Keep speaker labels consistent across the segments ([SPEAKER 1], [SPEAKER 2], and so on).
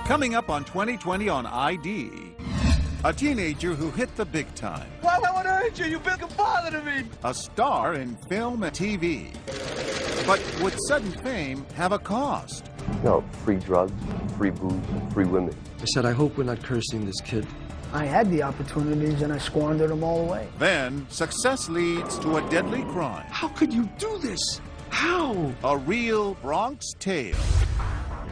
[SPEAKER 1] Coming up on 2020 on ID, a teenager who hit the big time.
[SPEAKER 2] Why would I want to hurt you? You've been a father to me.
[SPEAKER 1] A star in film and TV. But would sudden fame have a cost?
[SPEAKER 3] No, free drugs, free booze, free women.
[SPEAKER 4] I said, I hope we're not cursing this kid.
[SPEAKER 5] I had the opportunities and I squandered them all away.
[SPEAKER 1] Then, success leads to a deadly crime.
[SPEAKER 4] How could you do this? How?
[SPEAKER 1] A real Bronx tale.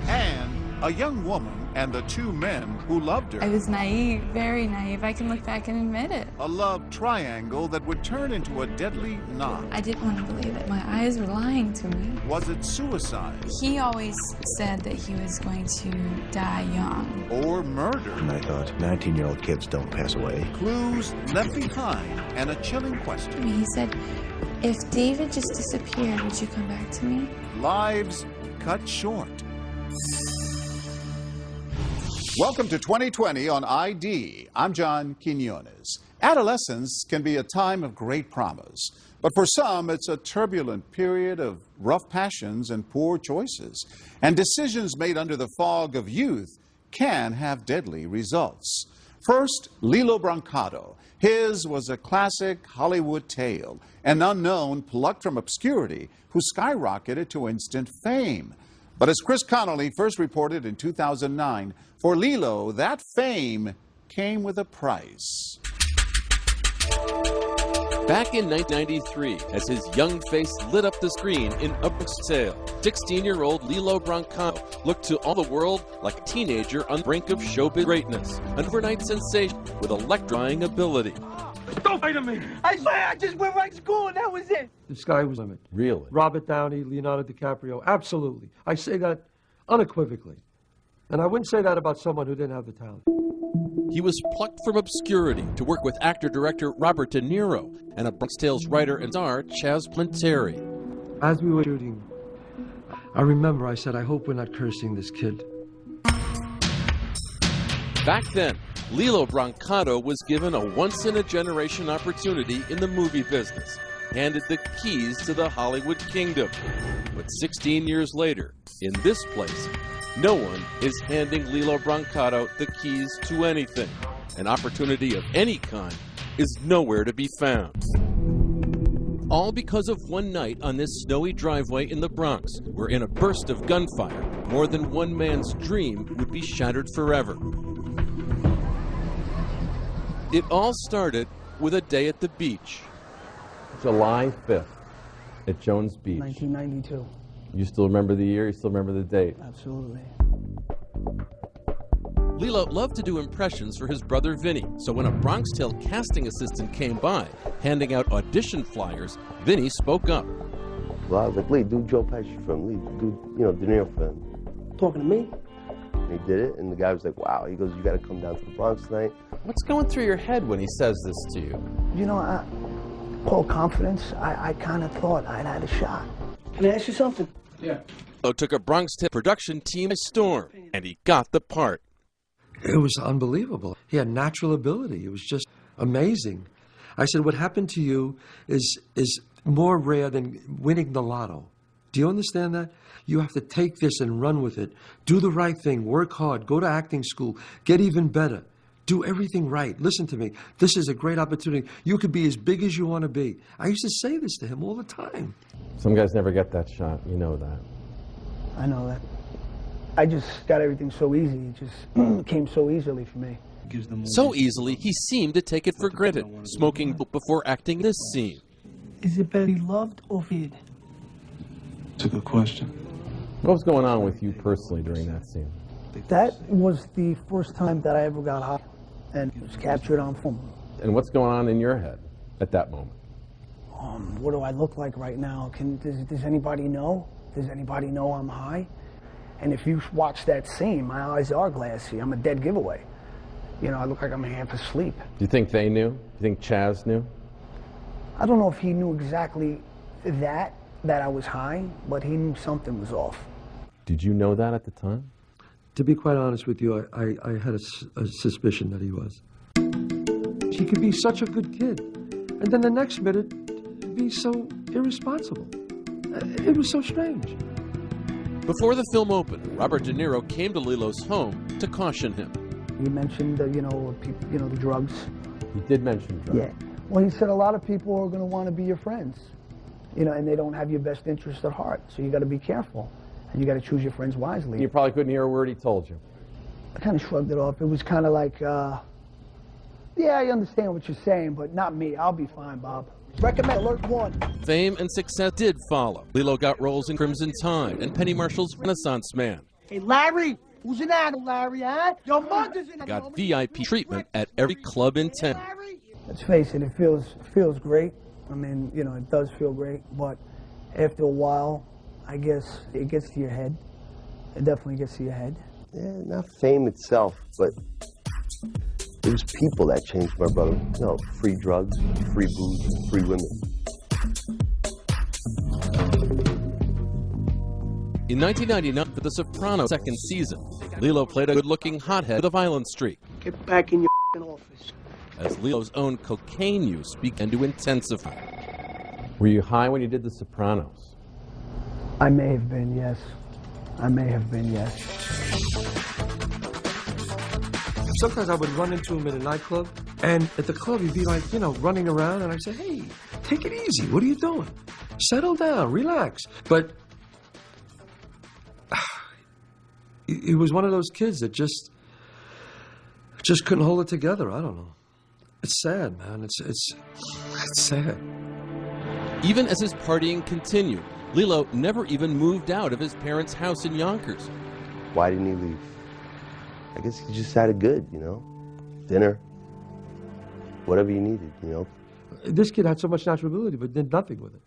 [SPEAKER 1] And a young woman and the two men who loved her.
[SPEAKER 6] I was naive, very naive. I can look back and admit it.
[SPEAKER 1] A love triangle that would turn into a deadly knot.
[SPEAKER 6] I didn't want to believe it. My eyes were lying to me.
[SPEAKER 1] Was it suicide?
[SPEAKER 6] He always said that he was going to die young.
[SPEAKER 1] Or murder?
[SPEAKER 7] And I thought, 19-year-old kids don't pass away.
[SPEAKER 1] Clues left behind and a chilling question.
[SPEAKER 6] He said, if David just disappeared, would you come back to me?
[SPEAKER 1] Lives cut short. Welcome to 2020 on ID. I'm John Quinones. Adolescence can be a time of great promise, but for some, it's a turbulent period of rough passions and poor choices. And decisions made under the fog of youth can have deadly results. First, Lilo Brancato. His was a classic Hollywood tale, an unknown plucked from obscurity who skyrocketed to instant fame. But as Chris Connolly first reported in 2009, for Lilo, that fame came with a price.
[SPEAKER 8] Back in 1993, as his young face lit up the screen in A Bronx Tale, 16-year-old Lilo Brancato looked to all the world like a teenager on the brink of showbiz greatness, an overnight sensation with electrifying ability.
[SPEAKER 2] Don't fight me. I swear, I just went right to school and that was it.
[SPEAKER 4] The sky was the limit.
[SPEAKER 8] Really?
[SPEAKER 4] Robert Downey, Leonardo DiCaprio, absolutely. I say that unequivocally. And I wouldn't say that about someone who didn't have the talent.
[SPEAKER 8] He was plucked from obscurity to work with actor-director Robert De Niro and A Bronx Tale's writer and star Chaz Planteri.
[SPEAKER 4] As we were shooting, I remember I said, I hope we're not cursing this kid.
[SPEAKER 8] Back then, Lilo Brancato was given a once-in-a-generation opportunity in the movie business, handed the keys to the Hollywood kingdom. But 16 years later, in this place, no one is handing Lilo Brancato the keys to anything. An opportunity of any kind is nowhere to be found. All because of one night on this snowy driveway in the Bronx, where in a burst of gunfire, more than one man's dream would be shattered forever. It all started with a day at the beach.
[SPEAKER 9] July 5th at Jones Beach.
[SPEAKER 5] 1992.
[SPEAKER 9] You still remember the year? You still remember the date?
[SPEAKER 5] Absolutely.
[SPEAKER 8] Lilo loved to do impressions for his brother Vinny, so when a Bronx Tale casting assistant came by, handing out audition flyers, Vinny spoke up.
[SPEAKER 3] Well, I was like, Lee, do Joe Pesci film. Lee, do, De Niro film.
[SPEAKER 5] Talking to me?
[SPEAKER 3] And he did it, and the guy was like, wow. He goes, you got to come down to the Bronx tonight.
[SPEAKER 9] What's going through your head when he says this to you?
[SPEAKER 5] You know, Paul, confidence, I kind of thought I'd had a shot. Can I ask you something?
[SPEAKER 8] Yeah. Lilo took a Bronx Tale production team by storm, and he got the part.
[SPEAKER 4] It was unbelievable. He had natural ability. It was just amazing. I said, what happened to you is more rare than winning the lotto. Do you understand that? You have to take this and run with it. Do the right thing. Work hard. Go to acting school. Get even better. Do everything right. Listen to me. This is a great opportunity. You could be as big as you want to be. I used to say this to him all the time.
[SPEAKER 9] Some guys never get that shot. You know that.
[SPEAKER 5] I know that. I just got everything so easy. It just came so easily for me.
[SPEAKER 8] So easily, he seemed to take it for granted, smoking before acting this scene.
[SPEAKER 5] Is it better to be loved or feared?
[SPEAKER 7] It's a good question.
[SPEAKER 9] What was going on with you personally during that scene?
[SPEAKER 5] That was the first time that I ever got high, and it was captured on film.
[SPEAKER 9] And what's going on in your head at that moment?
[SPEAKER 5] What do I look like right now? Does anybody know? Does anybody know I'm high? And if you watch that scene, my eyes are glassy. I'm a dead giveaway. You know, I look like I'm half asleep.
[SPEAKER 9] Do you think they knew? Do you think Chaz knew?
[SPEAKER 5] I don't know if he knew exactly that I was high, but he knew something was off.
[SPEAKER 9] Did you know that at the time?
[SPEAKER 4] To be quite honest with you, I had a suspicion that he was. He could be such a good kid, and then the next minute, be so irresponsible. It was so strange.
[SPEAKER 8] Before the film opened, Robert De Niro came to Lilo's home to caution him.
[SPEAKER 5] He mentioned, the drugs.
[SPEAKER 9] He did mention drugs.
[SPEAKER 5] Yeah. Well, he said a lot of people are going to want to be your friends, and they don't have your best interest at heart. So you got to be careful, and you got to choose your friends wisely.
[SPEAKER 9] You probably couldn't hear a word he told you.
[SPEAKER 5] I kind of shrugged it off. It was kind of like, yeah, I understand what you're saying, but not me. I'll be fine, Bob. Recommend alert 1.
[SPEAKER 8] Fame and success did follow. Lilo got roles in Crimson Tide and Penny Marshall's Renaissance Man.
[SPEAKER 2] Hey, Larry! Who's an adult, Larry, huh? Your mother's in
[SPEAKER 8] Got VIP treatment at every club in town.
[SPEAKER 5] Let's face it, it feels great. I mean, it does feel great, but after a while, I guess it gets to your head. It definitely gets to your head.
[SPEAKER 3] Yeah, not fame itself, but it was people that changed my brother. Free drugs, free booze, free women.
[SPEAKER 8] In 1999, for The Sopranos' second season, Lilo played a good-looking hothead with a violent streak.
[SPEAKER 2] Get back in your office.
[SPEAKER 8] As Lilo's own cocaine use began to intensify.
[SPEAKER 9] Were you high when you did The Sopranos?
[SPEAKER 5] I may have been, yes. I may have been, yes.
[SPEAKER 4] Sometimes I would run into him in a nightclub, and at the club he'd be like, running around, and I'd say, hey, take it easy. What are you doing? Settle down, relax. But he was one of those kids that just couldn't hold it together. I don't know. It's sad, man. It's sad.
[SPEAKER 8] Even as his partying continued, Lilo never even moved out of his parents' house in Yonkers.
[SPEAKER 3] Why didn't he leave? I guess he just had it good, dinner, whatever you needed,
[SPEAKER 4] This kid had so much natural ability, but did nothing with it.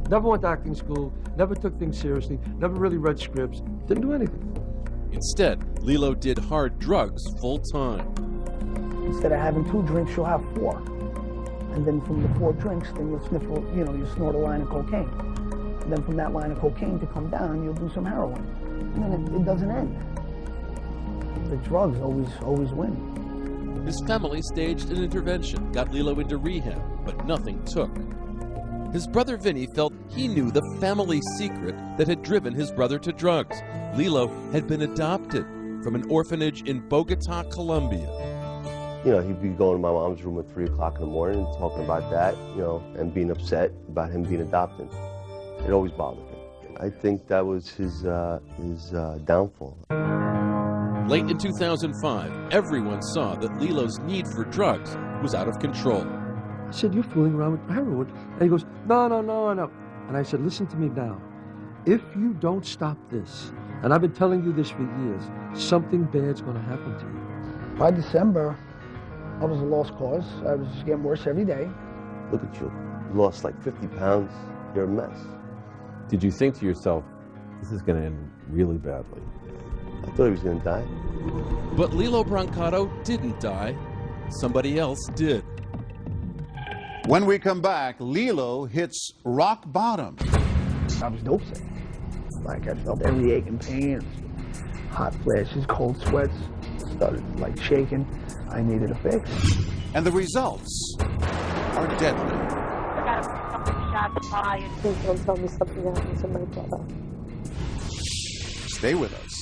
[SPEAKER 4] Never went to acting school, never took things seriously, never really read scripts, didn't do anything.
[SPEAKER 8] Instead, Lilo did hard drugs full time.
[SPEAKER 5] Instead of having 2 drinks, you'll have 4. And then from the 4 drinks, then you'll sniff, you snort a line of cocaine. And then from that line of cocaine to come down, you'll do some heroin. And then it doesn't end. The drugs always win.
[SPEAKER 8] His family staged an intervention, got Lilo into rehab, but nothing took. His brother Vinny felt he knew the family secret that had driven his brother to drugs. Lilo had been adopted from an orphanage in Bogota, Colombia.
[SPEAKER 3] He'd be going to my mom's room at 3 o'clock in the morning and talking about that, and being upset about him being adopted. It always bothered him. I think that was his downfall.
[SPEAKER 8] Late in 2005, everyone saw that Lilo's need for drugs was out of control.
[SPEAKER 4] I said, you're fooling around with heroin. And he goes, no. And I said, listen to me now. If you don't stop this, and I've been telling you this for years, something bad's going to happen to you.
[SPEAKER 5] By December, I was a lost cause. I was getting worse every day.
[SPEAKER 3] Look at you. You lost like 50 pounds. You're a mess.
[SPEAKER 9] Did you think to yourself, this is going to end really badly?
[SPEAKER 3] I thought he was going to die.
[SPEAKER 8] But Lilo Brancato didn't die. Somebody else did.
[SPEAKER 1] When we come back, Lilo hits rock bottom.
[SPEAKER 5] I was dope sick. Like I felt every ache and pain, hot flashes, cold sweats, started shaking. I needed a fix.
[SPEAKER 1] And the results are deadly.
[SPEAKER 10] I got a couple of shots fired.
[SPEAKER 11] Please don't tell me something happened to my brother.
[SPEAKER 1] Stay with us.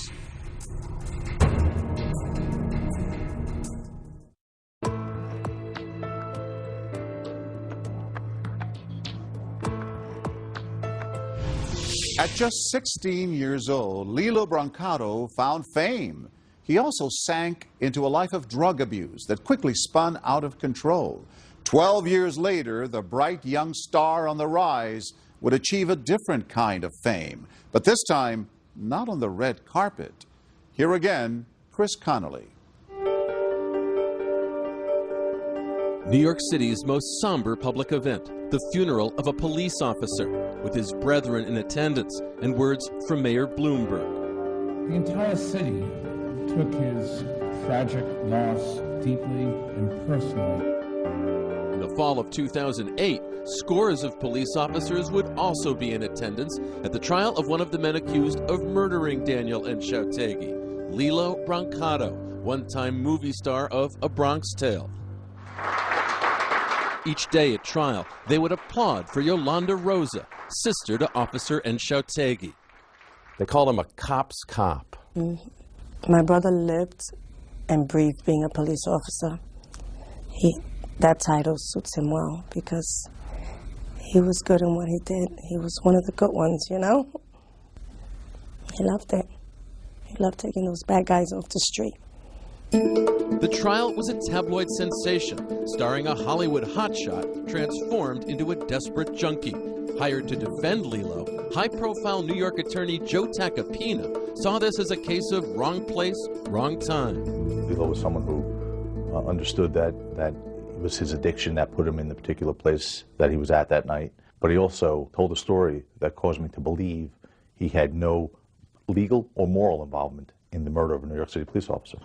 [SPEAKER 1] At just 16 years old, Lilo Brancato found fame. He also sank into a life of drug abuse that quickly spun out of control. 12 years later, the bright young star on the rise would achieve a different kind of fame, but this time, not on the red carpet. Here again, Chris Connolly.
[SPEAKER 8] New York City's most somber public event, the funeral of a police officer, with his brethren in attendance and words from Mayor Bloomberg.
[SPEAKER 12] The entire city took his tragic loss deeply and personally.
[SPEAKER 8] In the fall of 2008, scores of police officers would also be in attendance at the trial of one of the men accused of murdering Daniel Enshautegui, Lilo Brancato, one-time movie star of A Bronx Tale. Each day at trial, they would applaud for Yolanda Rosa, sister to Officer Enshautegui.
[SPEAKER 9] They called him a cop's cop.
[SPEAKER 11] Mm-hmm.
[SPEAKER 13] My brother lived and breathed being a police officer. That title suits him well because he was good in what he did. He was one of the good ones, you know? He loved it. He loved taking those bad guys off the street.
[SPEAKER 8] The trial was a tabloid sensation, starring a Hollywood hotshot transformed into a desperate junkie. Hired to defend Lilo, high-profile New York attorney Joe Tacopina saw this as a case of wrong place, wrong time.
[SPEAKER 14] Lilo was someone who understood that it was his addiction that put him in the particular place that he was at that night. But he also told a story that caused me to believe he had no legal or moral involvement in the murder of a New York City police officer.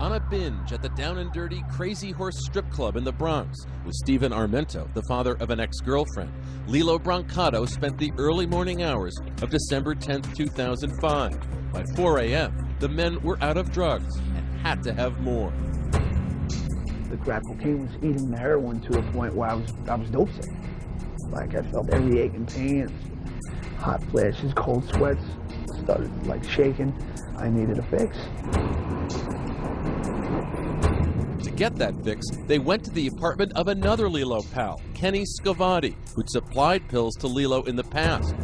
[SPEAKER 8] On a binge at the down and dirty Crazy Horse strip club in the Bronx with Stephen Armento, the father of an ex-girlfriend, Lilo Brancato spent the early morning hours of December 10, 2005. By 4 a.m., the men were out of drugs and had to have more.
[SPEAKER 5] The crack cocaine was eating the heroin to a point where I was dope sick. Like I felt every ache and pain, hot flashes, cold sweats, started like shaking. I needed a fix.
[SPEAKER 8] To get that fix, they went to the apartment of another Lilo pal, Kenny Scavati, who'd supplied pills to Lilo in the past.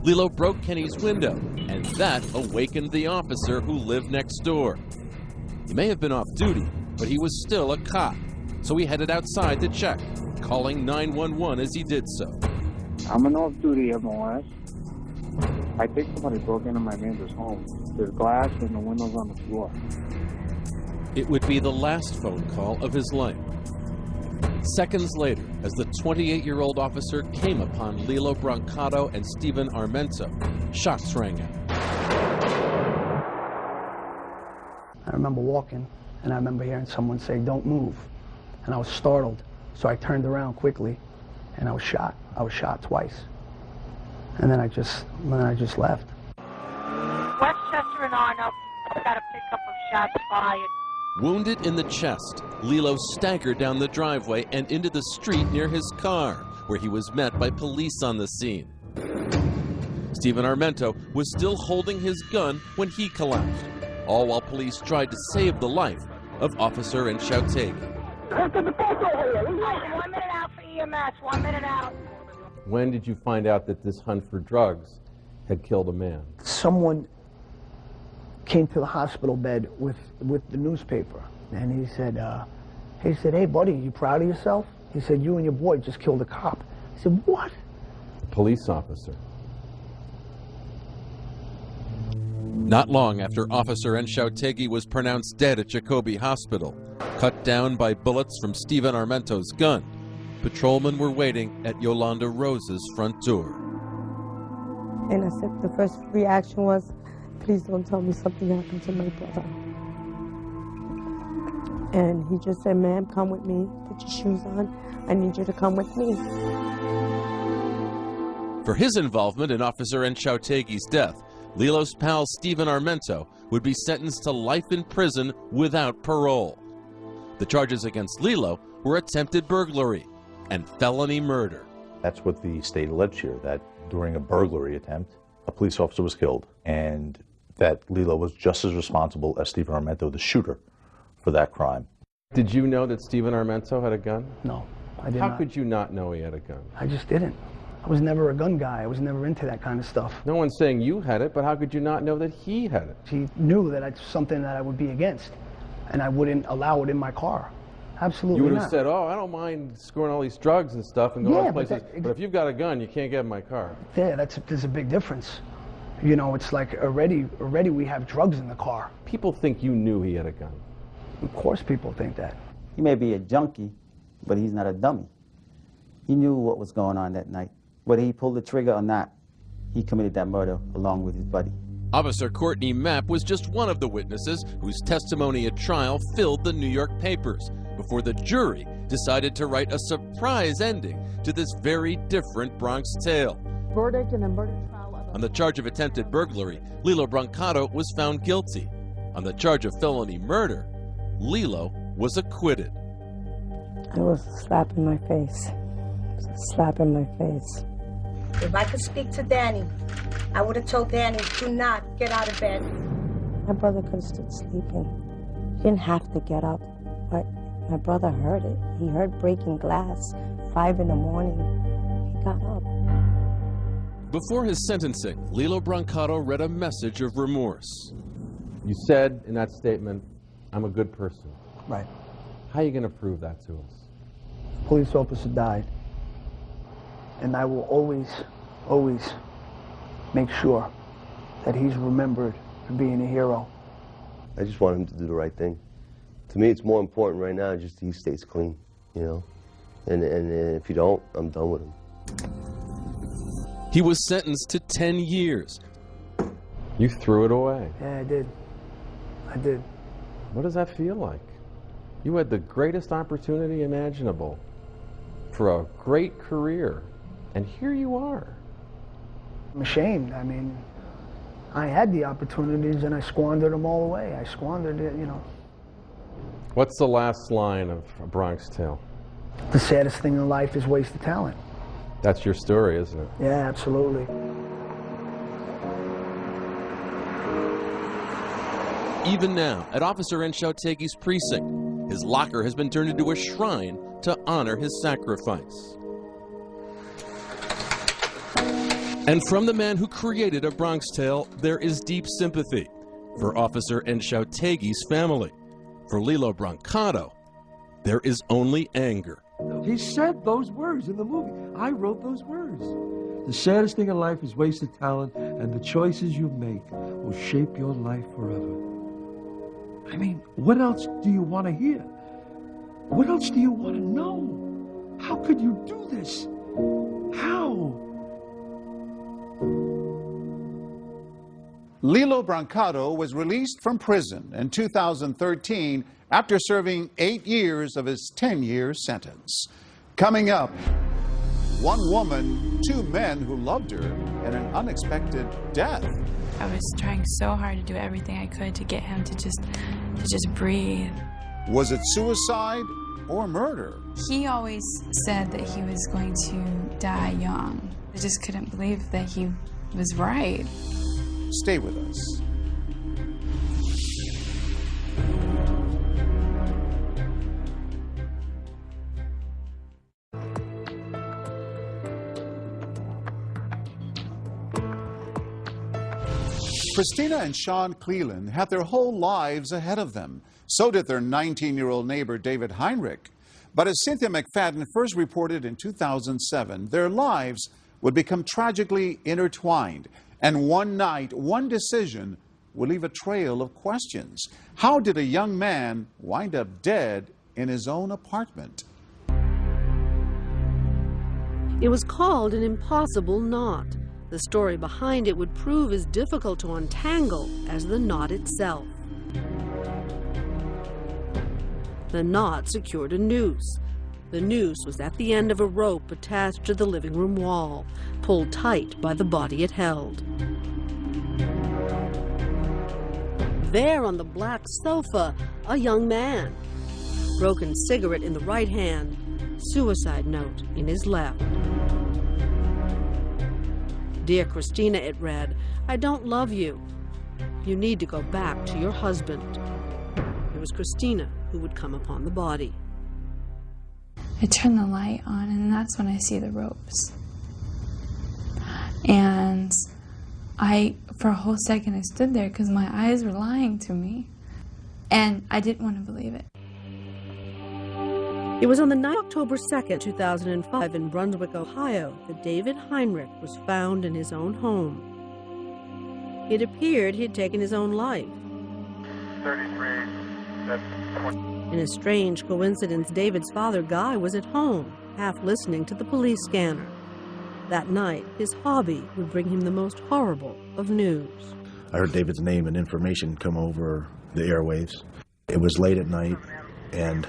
[SPEAKER 8] Lilo broke Kenny's window, and that awakened the officer who lived next door. He may have been off duty, but he was still a cop, so he headed outside to check, calling 911 as he did so.
[SPEAKER 15] I'm an off-duty MOS. I think somebody broke into my neighbor's home. There's glass and the windows on the floor.
[SPEAKER 8] It would be the last phone call of his life. Seconds later, as the 28-year-old officer came upon Lilo Brancato and Stephen Armento, shots rang out.
[SPEAKER 5] I remember walking, and I remember hearing someone say, "Don't move." And I was startled, so I turned around quickly, and I was shot. I was shot twice. And then I just left.
[SPEAKER 10] Westchester and Arno got a pickup of shots fired.
[SPEAKER 8] Wounded in the chest, Lilo staggered down the driveway and into the street near his car, where he was met by police on the scene. Stephen Armento was still holding his gun when he collapsed, all while police tried to save the life of Officer Enchautegi.
[SPEAKER 10] 1 minute out for EMS, 1 minute out.
[SPEAKER 9] When did you find out that this hunt for drugs had killed a man?
[SPEAKER 5] Someone came to the hospital bed with the newspaper, and he said, "Hey, buddy, you proud of yourself?" He said, "You and your boy just killed a cop." I said, "What?"
[SPEAKER 9] A police officer.
[SPEAKER 8] Not long after Officer Enchautegi was pronounced dead at Jacobi Hospital, cut down by bullets from Stephen Armento's gun, patrolmen were waiting at Yolanda Rose's front door.
[SPEAKER 13] And I said, the first reaction was, "Please don't tell me something happened to my brother." And he just said, "Ma'am, come with me. Put your shoes on. I need you to come with me."
[SPEAKER 8] For his involvement in Officer Enchautegi's death, Lilo's pal Stephen Armento would be sentenced to life in prison without parole. The charges against Lilo were attempted burglary and felony murder.
[SPEAKER 14] That's what the state alleged here, that during a burglary attempt, a police officer was killed, and that Lilo was just as responsible as Stephen Armento, the shooter, for that crime.
[SPEAKER 9] Did you know that Stephen Armento had a gun?
[SPEAKER 5] No, I did not.
[SPEAKER 9] How could you not know he had a gun?
[SPEAKER 5] I just didn't. I was never a gun guy. I was never into that kind of stuff.
[SPEAKER 9] No one's saying you had it, but how could you not know that he had it?
[SPEAKER 5] He knew that it's something that I would be against, and I wouldn't allow it in my car. Absolutely
[SPEAKER 9] You would
[SPEAKER 5] not.
[SPEAKER 9] have said, "Oh, I don't mind scoring all these drugs and stuff and going to places, but if you've got a gun, you can't get in my car."
[SPEAKER 5] Yeah, there's a big difference. You know, it's like already we have drugs in the car.
[SPEAKER 9] People think you knew he had a gun.
[SPEAKER 5] Of course people think that.
[SPEAKER 16] He may be a junkie, but he's not a dummy. He knew what was going on that night. Whether he pulled the trigger or not, he committed that murder along with his buddy.
[SPEAKER 8] Officer Courtney Mapp was just one of the witnesses whose testimony at trial filled the New York papers before the jury decided to write a surprise ending to this very different Bronx tale.
[SPEAKER 11] Verdict in the murder trial.
[SPEAKER 8] On the charge of attempted burglary, Lilo Brancato was found guilty. On the charge of felony murder, Lilo was acquitted.
[SPEAKER 13] It was a slap in my face. It was a slap in my face. If I could speak to Danny, I would have told Danny, do not get out of bed. My brother could have stood sleeping. He didn't have to get up, but my brother heard it. He heard breaking glass, 5 in the morning. He got up.
[SPEAKER 8] Before his sentencing, Lilo Brancato read a message of remorse.
[SPEAKER 9] You said in that statement, I'm a good person.
[SPEAKER 5] Right.
[SPEAKER 9] How are you going to prove that to us?
[SPEAKER 5] A police officer died. And I will always, always make sure that he's remembered for being a hero.
[SPEAKER 3] I just want him to do the right thing. To me, it's more important right now just he stays clean, you know? And if you don't, I'm done with him.
[SPEAKER 8] He was sentenced to 10 years.
[SPEAKER 9] You threw it away.
[SPEAKER 5] Yeah, I did. I did.
[SPEAKER 9] What does that feel like? You had the greatest opportunity imaginable for a great career, and here you are.
[SPEAKER 5] I'm ashamed. I mean, I had the opportunities and I squandered them all away. I squandered it, you know.
[SPEAKER 9] What's the last line of A Bronx Tale?
[SPEAKER 5] The saddest thing in life is wasted talent.
[SPEAKER 9] That's your story, isn't it?
[SPEAKER 5] Yeah, absolutely.
[SPEAKER 8] Even now, at Officer Enshautegi's precinct, his locker has been turned into a shrine to honor his sacrifice. And from the man who created A Bronx Tale, there is deep sympathy for Officer Enshautegi's family. For Lilo Brancato, there is only anger.
[SPEAKER 4] He said those words in the movie. I wrote those words. The saddest thing in life is wasted talent, and the choices you make will shape your life forever. I mean, what else do you want to hear? What else do you want to know? How could you do this? How?
[SPEAKER 1] Lilo Brancato was released from prison in 2013 after serving 8 years of his 10-year sentence. Coming up, one woman, 2 men who loved her, and an unexpected death.
[SPEAKER 6] I was trying so hard to do everything I could to get him to just breathe.
[SPEAKER 1] Was it suicide or murder?
[SPEAKER 6] He always said that he was going to die young. I just couldn't believe that he was right.
[SPEAKER 1] Stay with us. Christina and Sean Cleland had their whole lives ahead of them. So did their 19-year-old neighbor, David Heinrich. But as Cynthia McFadden first reported in 2007, their lives would become tragically intertwined. And one night, one decision would leave a trail of questions. How did a young man wind up dead in his own apartment?
[SPEAKER 17] It was called an impossible knot. The story behind it would prove as difficult to untangle as the knot itself. The knot secured a noose. The noose was at the end of a rope attached to the living room wall, pulled tight by the body it held. There on the black sofa, a young man. Broken cigarette in the right hand, suicide note in his left. Dear Christina, it read, I don't love you. You need to go back to your husband. It was Christina who would come upon the body.
[SPEAKER 6] I turn the light on, and that's when I see the ropes. And for a whole second, I stood there because my eyes were lying to me. And I didn't want to believe it.
[SPEAKER 17] It was on the night of October 2nd, 2005 in Brunswick, Ohio, that David Heinrich was found in his own home. It appeared he had taken his own life.
[SPEAKER 15] 33, that's 20.
[SPEAKER 17] In a strange coincidence, David's father, Guy, was at home, half listening to the police scanner. That night, his hobby would bring him the most horrible of news.
[SPEAKER 7] I heard David's name and information come over the airwaves. It was late at night, and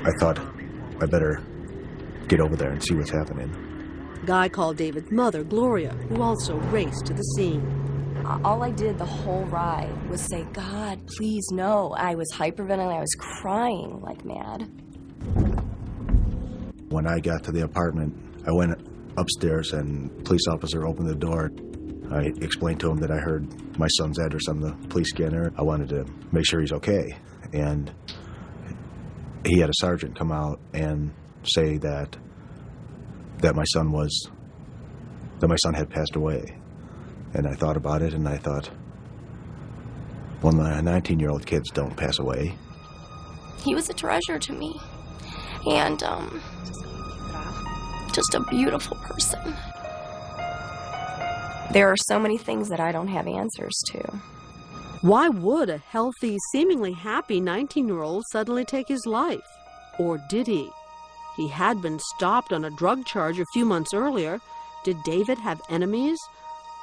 [SPEAKER 7] I thought I better get over there and see what's happening.
[SPEAKER 17] Guy called David's mother, Gloria, who also raced to the scene.
[SPEAKER 18] All I did the whole ride was say, God, please no. I was hyperventilating. I was crying like mad.
[SPEAKER 7] When I got to the apartment, I went upstairs, and a police officer opened the door. I explained to him that I heard my son's address on the police scanner. I wanted to make sure he's okay. And he had a sergeant come out and say that my son had passed away. And I thought about it, and I thought, well, the 19-year-old kids don't pass away.
[SPEAKER 18] He was a treasure to me, and just a beautiful person. There are so many things that I don't have answers to.
[SPEAKER 17] Why would a healthy, seemingly happy 19-year-old suddenly take his life? Or did he? He had been stopped on a drug charge a few months earlier. Did David have enemies?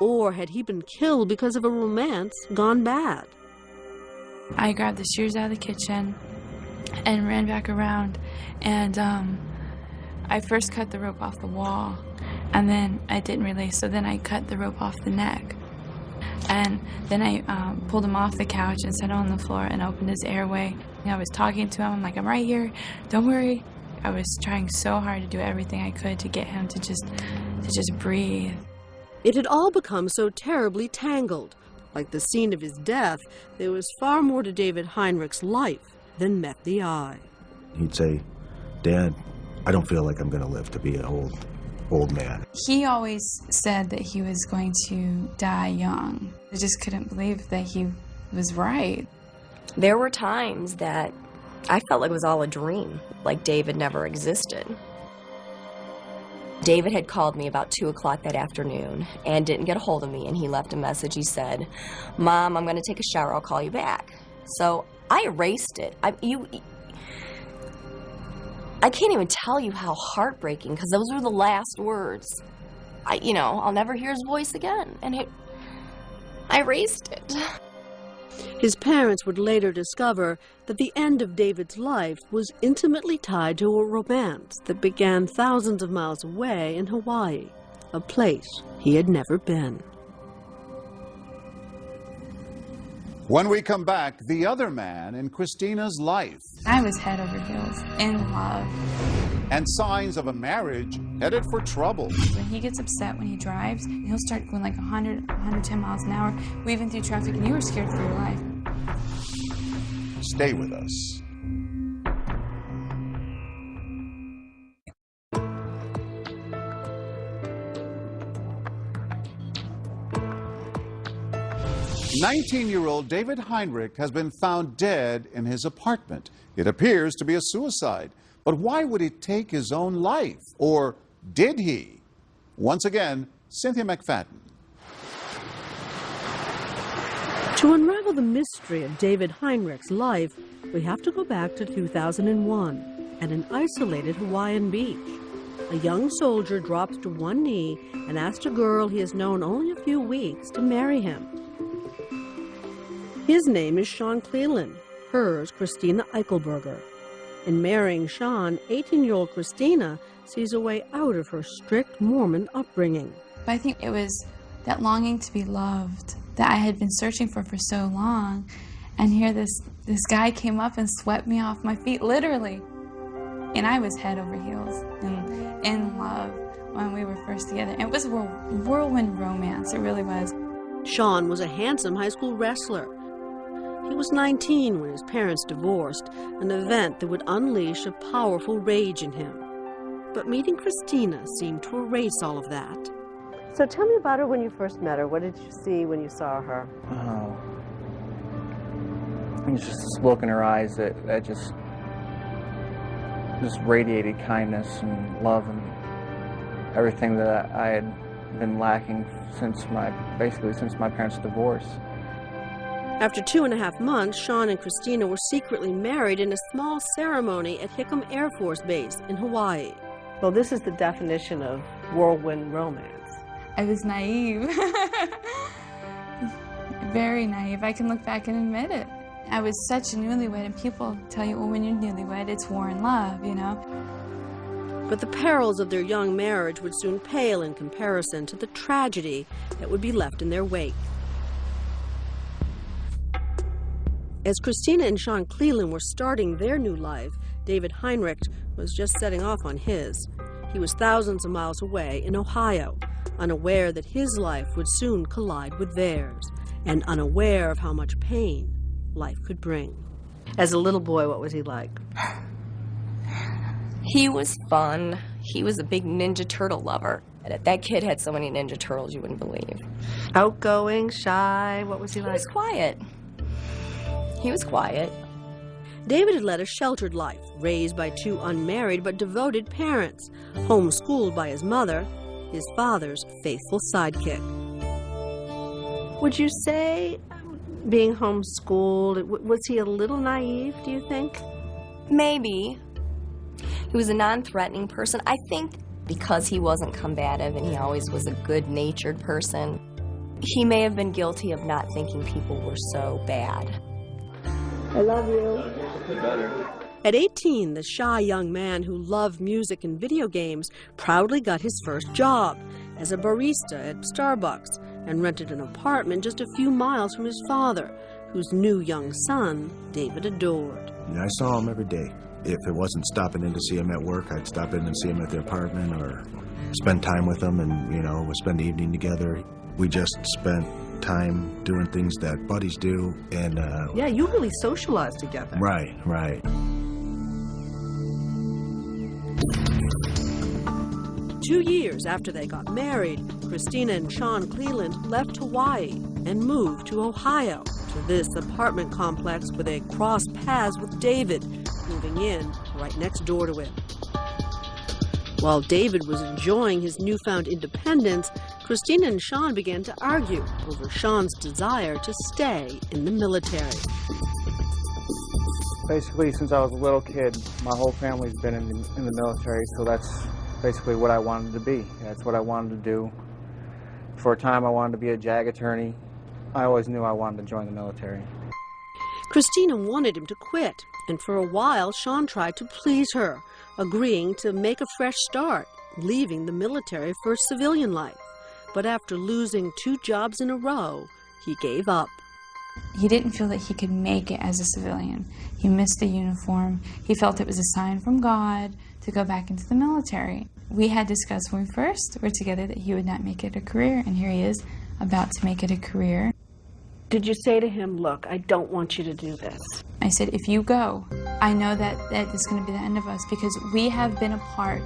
[SPEAKER 17] Or had he been killed because of a romance gone bad?
[SPEAKER 6] I grabbed the shears out of the kitchen and ran back around, and I first cut the rope off the wall, and then I didn't release, so then I cut the rope off the neck. And then I pulled him off the couch and set him on the floor and opened his airway. I was talking to him. I'm like, I'm right here. Don't worry. I was trying so hard to do everything I could to get him to just breathe.
[SPEAKER 17] It had all become so terribly tangled. Like the scene of his death, there was far more to David Heinrich's life than met the eye.
[SPEAKER 7] He'd say, Dad, I don't feel like I'm going to live to be an old man.
[SPEAKER 6] He always said that he was going to die young. I just couldn't believe that he was right.
[SPEAKER 18] There were times that I felt like it was all a dream, like David never existed. David had called me about 2 o'clock that afternoon and didn't get a hold of me, and he left a message. He said, Mom, I'm going to take a shower, I'll call you back. So I erased it. I can't even tell you how heartbreaking, because those were the last words. I'll never hear his voice again, and I erased it.
[SPEAKER 17] His parents would later discover that the end of David's life was intimately tied to a romance that began thousands of miles away in Hawaii, a place he had never been.
[SPEAKER 1] When we come back, the other man in Christina's life.
[SPEAKER 6] I was head over heels, in love.
[SPEAKER 1] And signs of a marriage headed for trouble.
[SPEAKER 6] When he gets upset when he drives, he'll start going like 100, 110 miles an hour, weaving through traffic, and you were scared for your life.
[SPEAKER 1] Stay with us. "19-year-old David Heinrich has been found dead in his apartment. It appears to be a suicide. But why would he take his own life? Or did he? Once again, Cynthia McFadden.
[SPEAKER 17] To unravel the mystery of David Heinrich's life, we have to go back to 2001 at an isolated Hawaiian beach. A young soldier drops to one knee and asks a girl he has known only a few weeks to marry him. His name is Sean Cleland, hers Christina Eichelberger. In marrying Sean, 18-year-old Christina sees a way out of her strict Mormon upbringing.
[SPEAKER 6] I think it was that longing to be loved that I had been searching for so long. And here this guy came up and swept me off my feet, literally. And I was head over heels and in love when we were first together. It was a whirlwind romance, it really was.
[SPEAKER 17] Sean was a handsome high school wrestler. He was 19 when his parents divorced, an event that would unleash a powerful rage in him. But meeting Christina seemed to erase all of that.
[SPEAKER 11] So tell me about her when you first met her. What did you see when you saw her?
[SPEAKER 15] Oh. It was just this look in her eyes that just radiated kindness and love and everything that I had been lacking since my parents' divorce.
[SPEAKER 17] After 2.5 months, Sean and Christina were secretly married in a small ceremony at Hickam Air Force Base in Hawaii.
[SPEAKER 11] Well, this is the definition of whirlwind romance.
[SPEAKER 6] I was naive. Very naive. I can look back and admit it. I was such a newlywed, and people tell you, well, when you're newlywed, it's war and love, you know?
[SPEAKER 17] But the perils of their young marriage would soon pale in comparison to the tragedy that would be left in their wake. As Christina and Sean Cleland were starting their new life, David Heinrich was just setting off on his. he was thousands of miles away in Ohio, unaware that his life would soon collide with theirs, and unaware of how much pain life could bring. As a little boy, what was he like?
[SPEAKER 18] He was fun. He was a big Ninja Turtle lover. That kid had so many Ninja Turtles you wouldn't believe.
[SPEAKER 17] Outgoing, shy, what was he like?
[SPEAKER 18] He was quiet. He was quiet.
[SPEAKER 17] David had led a sheltered life, raised by two unmarried but devoted parents, homeschooled by his mother, his father's faithful sidekick. Would you say, being homeschooled, was he a little naive, do you think?
[SPEAKER 18] Maybe. He was a non-threatening person. I think because he wasn't combative and he always was a good-natured person, he may have been guilty of not thinking people were so bad.
[SPEAKER 17] I love you. At 18, the shy young man who loved music and video games proudly got his first job as a barista at Starbucks and rented an apartment just a few miles from his father, whose new young son David adored.
[SPEAKER 7] I saw him every day. If it wasn't stopping in to see him at work, I'd stop in and see him at the apartment or spend time with him and, we'd spend the evening together. We just spent time doing things that buddies do, and
[SPEAKER 17] yeah, you really socialized together.
[SPEAKER 7] Right.
[SPEAKER 17] 2 years after they got married, Christina and Sean Cleland left Hawaii and moved to Ohio, to this apartment complex where they crossed paths with David, moving in right next door to him. While David was enjoying his newfound independence, Christina and Sean began to argue over Sean's desire to stay in the military.
[SPEAKER 15] Basically, since I was a little kid, my whole family's been in the military, so that's basically what I wanted to be. That's what I wanted to do. For a time, I wanted to be a JAG attorney. I always knew I wanted to join the military.
[SPEAKER 17] Christina wanted him to quit, and for a while, Sean tried to please her, agreeing to make a fresh start, leaving the military for civilian life. But after losing 2 jobs in a row, he gave up.
[SPEAKER 6] He didn't feel that he could make it as a civilian. He missed the uniform. He felt it was a sign from God to go back into the military. We had discussed when we first were together that he would not make it a career, and here he is about to make it a career.
[SPEAKER 17] Did you say to him, look, I don't want you to do this?
[SPEAKER 6] I said, if you go, I know that is going to be the end of us, because we have been apart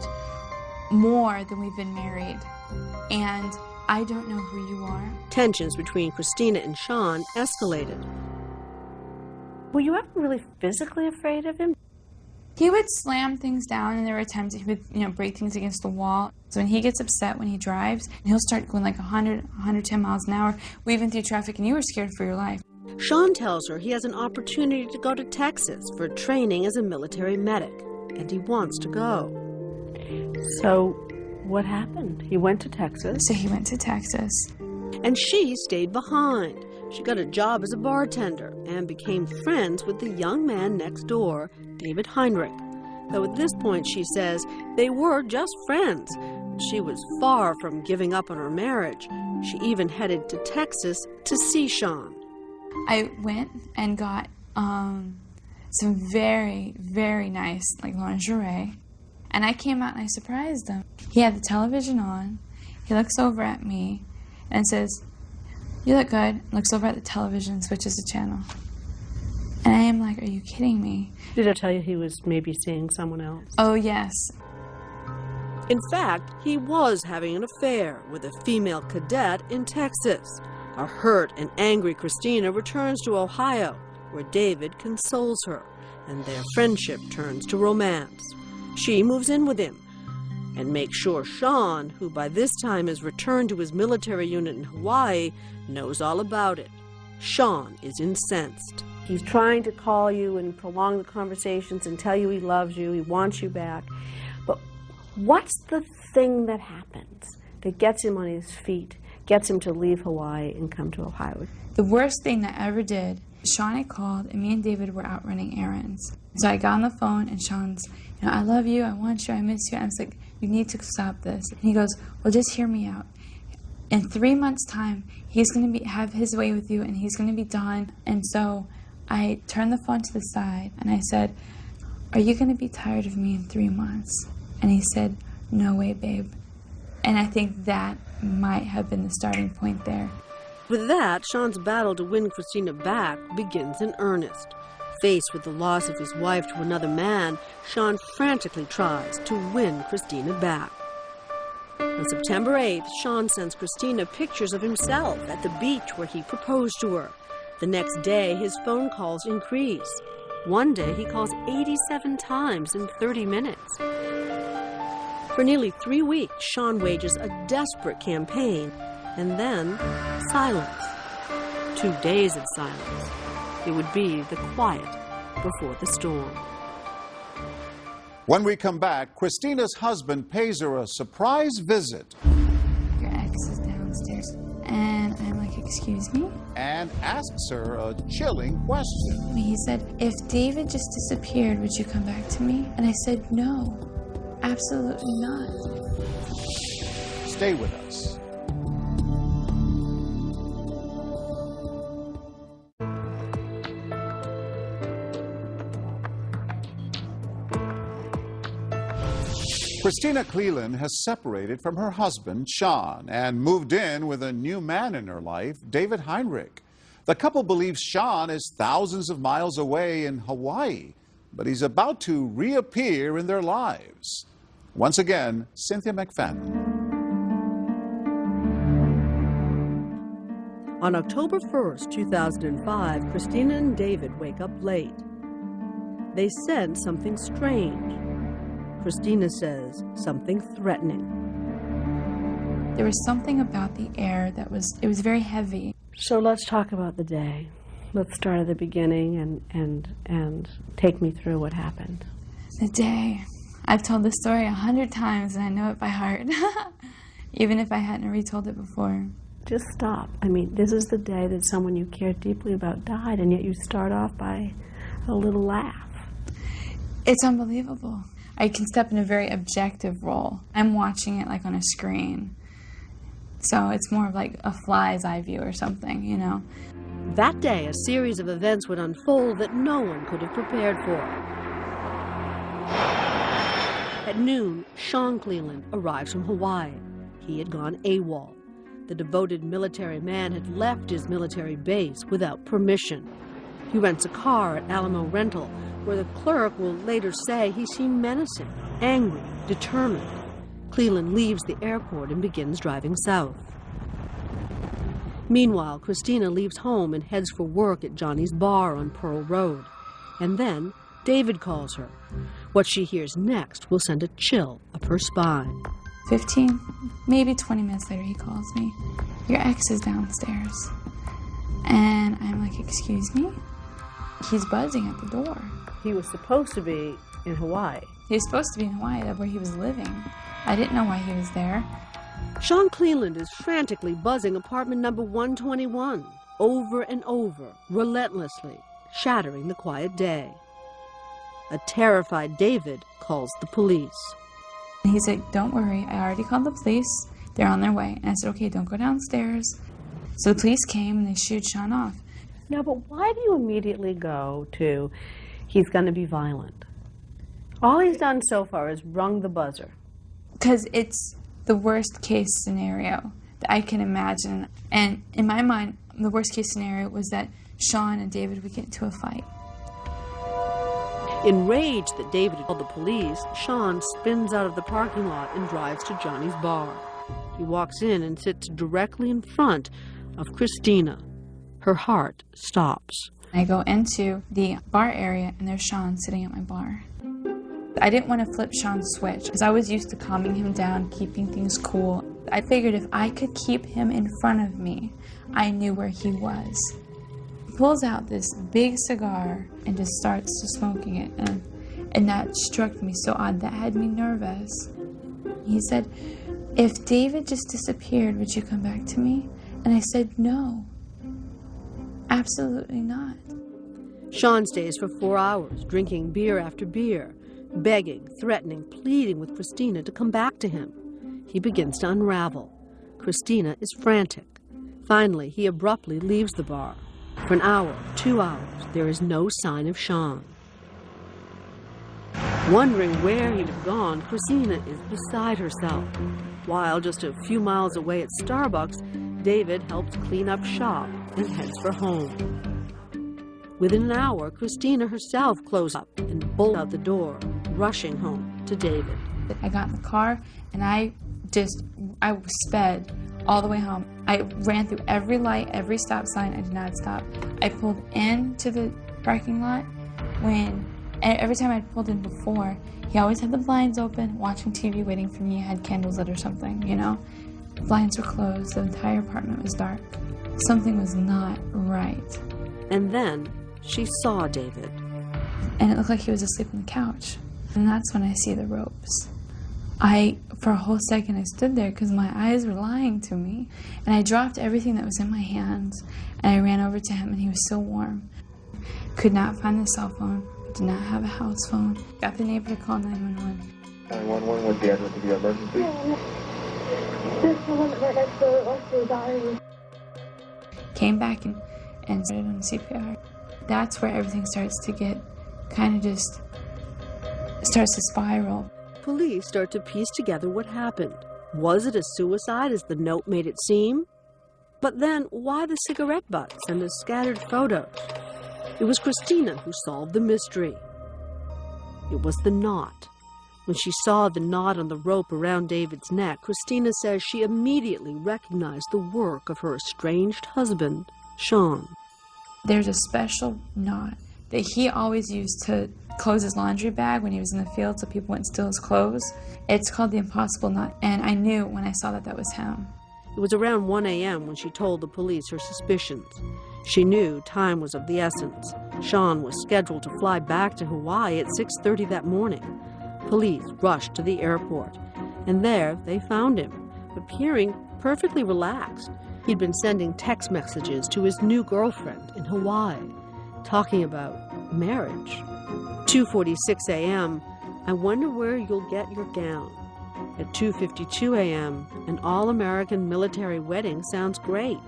[SPEAKER 6] more than we've been married. And I don't know who you are.
[SPEAKER 17] Tensions between Christina and Sean escalated. Were you ever really physically afraid of him?
[SPEAKER 6] He would slam things down, and there were times that he would, break things against the wall. So when he gets upset when he drives, he'll start going like 100, 110 miles an hour, weaving through traffic, and you were scared for your life.
[SPEAKER 17] Sean tells her he has an opportunity to go to Texas for training as a military medic, and he wants to go. So what happened? He went to Texas.
[SPEAKER 6] So he went to Texas.
[SPEAKER 17] And she stayed behind. She got a job as a bartender and became friends with the young man next door, David Heinrich. Though at this point, she says, they were just friends. She was far from giving up on her marriage. She even headed to Texas to see Sean.
[SPEAKER 6] I went and got some very, very nice lingerie. And I came out and I surprised him. He had the television on. He looks over at me and says, you look good. Looks over at the television, switches the channel. And I am like, are you kidding me?
[SPEAKER 17] Did I tell you he was maybe seeing someone else?
[SPEAKER 6] Oh, yes.
[SPEAKER 17] In fact, he was having an affair with a female cadet in Texas. A hurt and angry Christina returns to Ohio, where David consoles her, and their friendship turns to romance. She moves in with him and makes sure Sean, who by this time has returned to his military unit in Hawaii, knows all about it. Sean is incensed. He's trying to call you and prolong the conversations and tell you he loves you, he wants you back. But what's the thing that happens that gets him on his feet, gets him to leave Hawaii and come to Ohio?
[SPEAKER 6] The worst thing that I ever did, Sean had called and me and David were out running errands. So I got on the phone and Sean's, I love you, I want you, I miss you. I was like, you need to stop this. And he goes, well, just hear me out. In 3 months' time, he's going to have his way with you and he's going to be done. And so I turned the phone to the side and I said, are you going to be tired of me in 3 months? And he said, no way, babe. And I think that might have been the starting point there.
[SPEAKER 17] With that, Sean's battle to win Christina back begins in earnest. Faced with the loss of his wife to another man, Sean frantically tries to win Christina back. On September 8th, Sean sends Christina pictures of himself at the beach where he proposed to her. The next day, his phone calls increase. One day, he calls 87 times in 30 minutes. For nearly 3 weeks, Sean wages a desperate campaign, and then silence. 2 days of silence. It would be the quiet before the storm.
[SPEAKER 1] When we come back, Christina's husband pays her a surprise visit.
[SPEAKER 6] Your ex is downstairs. And I'm like, excuse me?
[SPEAKER 1] And asks her a chilling question.
[SPEAKER 6] He said, if David just disappeared, would you come back to me? And I said, no, absolutely not.
[SPEAKER 1] Stay with us. Christina Cleland has separated from her husband, Sean, and moved in with a new man in her life, David Heinrich. The couple believes Sean is thousands of miles away in Hawaii, but he's about to reappear in their lives. Once again, Cynthia McFadden.
[SPEAKER 17] On October 1st, 2005, Christina and David wake up late. They sense something strange. Christina says something threatening.
[SPEAKER 6] There was something about the air that was very heavy.
[SPEAKER 17] So let's talk about the day. Let's start at the beginning and take me through what happened.
[SPEAKER 6] The day. I've told the story 100 times and I know it by heart, even if I hadn't retold it before.
[SPEAKER 17] Just stop. I mean, this is the day that someone you cared deeply about died, and yet you start off by a little laugh.
[SPEAKER 6] It's unbelievable. I can step in a very objective role. I'm watching it like on a screen. So it's more of like a fly's eye view or something, you know.
[SPEAKER 17] That day, a series of events would unfold that no one could have prepared for. At noon, Sean Cleland arrives from Hawaii. He had gone AWOL. The devoted military man had left his military base without permission. He rents a car at Alamo Rental, where the clerk will later say he seemed menacing, angry, determined. Cleland leaves the airport and begins driving south. Meanwhile, Christina leaves home and heads for work at Johnny's Bar on Pearl Road. And then David calls her. What she hears next will send a chill up her spine.
[SPEAKER 6] 15, maybe 20 minutes later, he calls me. Your ex is downstairs. And I'm like, excuse me? He's buzzing at the door.
[SPEAKER 17] He was supposed to be in Hawaii.
[SPEAKER 6] He was supposed to be in Hawaii, where he was living. I didn't know why he was there.
[SPEAKER 17] Sean Cleland is frantically buzzing apartment number 121, over and over, relentlessly, shattering the quiet day. A terrified David calls the police.
[SPEAKER 6] He said, don't worry, I already called the police. They're on their way. And I said, okay, don't go downstairs. So the police came and they shooed Sean off.
[SPEAKER 17] No, but why do you immediately go to, he's going to be violent? All he's done so far is rung the buzzer.
[SPEAKER 6] Because it's the worst case scenario that I can imagine. And in my mind, the worst case scenario was that Sean and David would get into a fight.
[SPEAKER 17] Enraged that David had called the police, Sean spins out of the parking lot and drives to Johnny's Bar. He walks in and sits directly in front of Christina. Her heart stops.
[SPEAKER 6] I go into the bar area and there's Sean sitting at my bar. I didn't want to flip Sean's switch because I was used to calming him down, keeping things cool. I figured if I could keep him in front of me, I knew where he was. He pulls out this big cigar and just starts to smoking it, and that struck me so odd. That had me nervous. He said, if David just disappeared, would you come back to me? And I said, no, absolutely not.
[SPEAKER 17] Sean stays for 4 hours, drinking beer after beer, begging, threatening, pleading with Christina to come back to him. He begins to unravel. Christina is frantic. Finally, he abruptly leaves the bar. For an hour, 2 hours, there is no sign of Sean. Wondering where he'd have gone, Christina is beside herself. While just a few miles away at Starbucks, David helps clean up shop and heads for home. Within an hour, Christina herself closed up and bolted out the door, rushing home to David.
[SPEAKER 6] I got in the car and I sped all the way home. I ran through every light, every stop sign. I did not stop. I pulled into the parking lot and every time I pulled in before, he always had the blinds open, watching TV, waiting for me. I had candles lit or something, you know? The blinds were closed. The entire apartment was dark. Something was not right.
[SPEAKER 17] And then she saw David.
[SPEAKER 6] And it looked like he was asleep on the couch. And that's when I see the ropes. For a whole second, I stood there because my eyes were lying to me. And I dropped everything that was in my hands. And I ran over to him, and he was so warm. Could not find the cell phone. Did not have a house phone. Got the neighbor to call 911.
[SPEAKER 19] 911, what's the address of the emergency?
[SPEAKER 20] There's someone right next door also dying.
[SPEAKER 6] Came back and started on CPR. That's where everything starts to get starts to spiral.
[SPEAKER 17] Police start to piece together what happened. Was it a suicide as the note made it seem? But then why the cigarette butts and the scattered photos? It was Christina who solved the mystery. It was the knot. When she saw the knot on the rope around David's neck, Christina says she immediately recognized the work of her estranged husband, Sean.
[SPEAKER 6] There's a special knot that he always used to close his laundry bag when he was in the field so people wouldn't steal his clothes. It's called the impossible knot, and I knew when I saw that was him.
[SPEAKER 17] It was around 1 a.m. when she told the police her suspicions. She knew time was of the essence. Sean was scheduled to fly back to Hawaii at 6:30 that morning. Police rushed to the airport, and there they found him, appearing perfectly relaxed. He'd been sending text messages to his new girlfriend in Hawaii, talking about marriage. 2:46 a.m., I wonder where you'll get your gown. At 2:52 a.m., an all-American military wedding sounds great.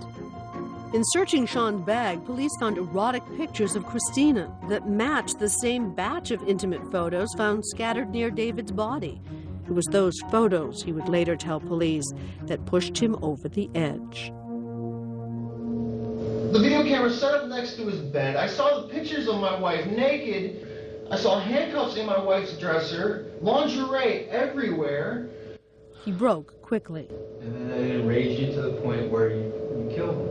[SPEAKER 17] In searching Sean's bag, police found erotic pictures of Christina that matched the same batch of intimate photos found scattered near David's body. It was those photos, he would later tell police, that pushed him over the edge.
[SPEAKER 2] The video camera set up next to his bed. I saw the pictures of my wife naked. I saw handcuffs in my wife's dresser, lingerie everywhere.
[SPEAKER 17] He broke quickly.
[SPEAKER 21] And then it enraged you to the point where you killed him.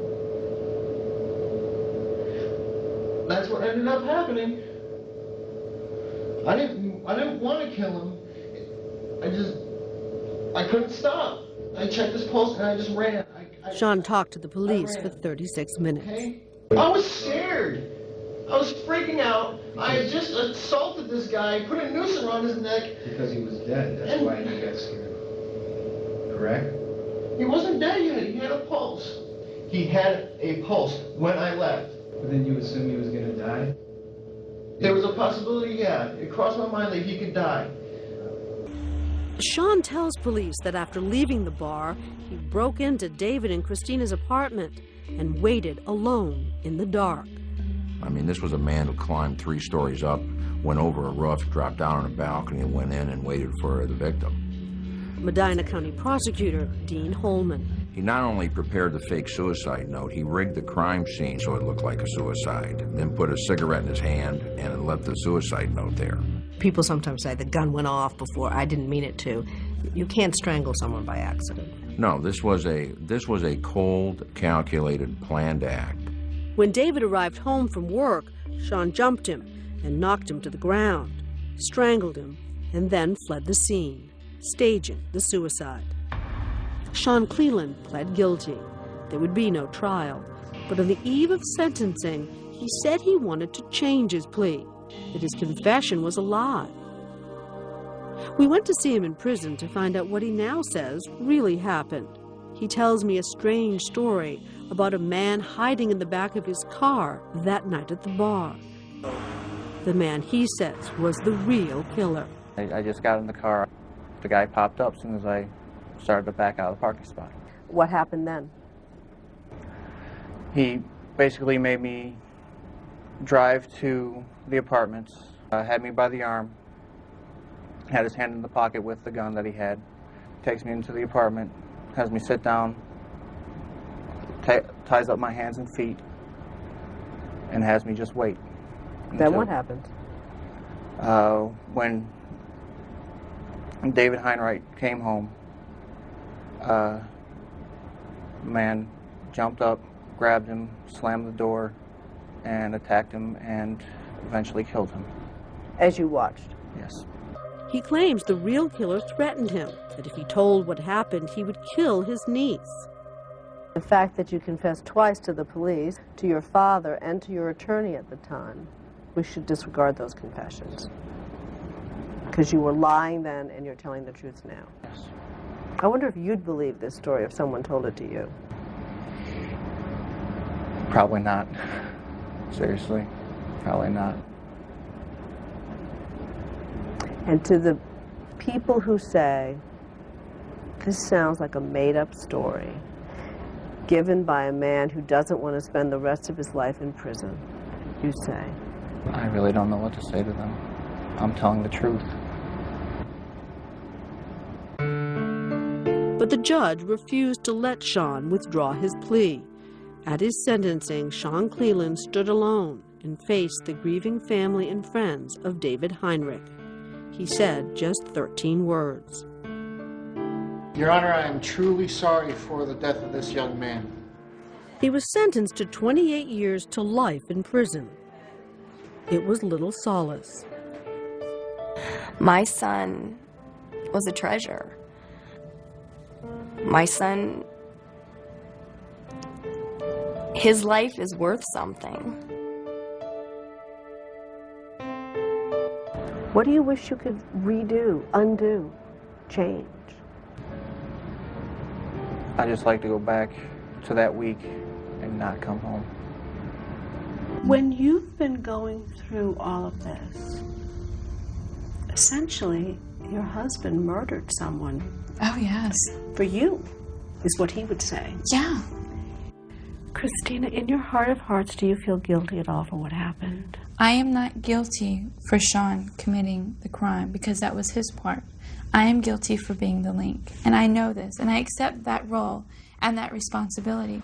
[SPEAKER 2] That's what ended up happening. I didn't want to kill him. I couldn't stop. I checked his pulse and I just ran.
[SPEAKER 17] Sean talked to the police for 36 minutes.
[SPEAKER 2] Okay? I was scared. I was freaking out. I had just assaulted this guy, put a noose around his neck.
[SPEAKER 21] Because he was dead. That's why you got scared. Correct?
[SPEAKER 2] He wasn't dead yet. He had a pulse. He had a pulse when I left.
[SPEAKER 21] But then you assumed he was going to die?
[SPEAKER 2] There was a possibility, yeah. It crossed my mind that he could die.
[SPEAKER 17] Sean tells police that after leaving the bar, he broke into David and Christina's apartment and waited alone in the dark.
[SPEAKER 22] I mean, this was a man who climbed 3 stories up, went over a roof, dropped down on a balcony, and went in and waited for the victim.
[SPEAKER 17] Medina County Prosecutor Dean Holman.
[SPEAKER 22] He not only prepared the fake suicide note, he rigged the crime scene so it looked like a suicide, then put a cigarette in his hand and left the suicide note there.
[SPEAKER 23] People sometimes say the gun went off before. I didn't mean it to. You can't strangle someone by accident.
[SPEAKER 22] No, this was a cold, calculated, planned act.
[SPEAKER 17] When David arrived home from work, Sean jumped him and knocked him to the ground, strangled him, and then fled the scene, staging the suicide. Sean Cleland pled guilty. There would be no trial, but on the eve of sentencing, he said he wanted to change his plea, that his confession was a lie. We went to see him in prison to find out what he now says really happened. He tells me a strange story about a man hiding in the back of his car that night at the bar. The man, he says, was the real killer.
[SPEAKER 15] I just got in the car. The guy popped up as soon as I started to back out of the parking spot.
[SPEAKER 11] What happened then?
[SPEAKER 15] He basically made me drive to the apartments, had me by the arm, had his hand in the pocket with the gun that he had, takes me into the apartment, has me sit down, ties up my hands and feet, and has me just wait.
[SPEAKER 23] Then what happened?
[SPEAKER 15] When David Heinrich came home, a man jumped up, grabbed him, slammed the door, and attacked him, and eventually killed him.
[SPEAKER 23] As you watched?
[SPEAKER 15] Yes.
[SPEAKER 17] He claims the real killer threatened him, that if he told what happened, he would kill his niece.
[SPEAKER 23] The fact that you confessed twice to the police, to your father, and to your attorney at the time, we should disregard those confessions. Because you were lying then and you're telling the truth now.
[SPEAKER 15] Yes.
[SPEAKER 23] I wonder if you'd believe this story if someone told it to you.
[SPEAKER 15] Probably not. Seriously, probably not.
[SPEAKER 23] And to the people who say, this sounds like a made-up story, given by a man who doesn't want to spend the rest of his life in prison, you say?
[SPEAKER 15] I really don't know what to say to them. I'm telling the truth.
[SPEAKER 17] But the judge refused to let Sean withdraw his plea. At his sentencing, Sean Cleland stood alone and faced the grieving family and friends of David Heinrich. He said just 13 words.
[SPEAKER 2] Your Honor, I am truly sorry for the death of this young man.
[SPEAKER 17] He was sentenced to 28 years to life in prison. It was little solace.
[SPEAKER 18] My son was a treasure. My son, his life is worth something.
[SPEAKER 23] What do you wish you could redo, undo, change?
[SPEAKER 15] I just like to go back to that week and not come home.
[SPEAKER 10] When you've been going through all of this, essentially, your husband murdered someone.
[SPEAKER 6] Oh, yes.
[SPEAKER 10] For you, is what he would say.
[SPEAKER 6] Yeah.
[SPEAKER 10] Christina, in your heart of hearts, do you feel guilty at all for what happened?
[SPEAKER 6] I am not guilty for Sean committing the crime because that was his part. I am guilty for being the link. And I know this, and I accept that role and that responsibility.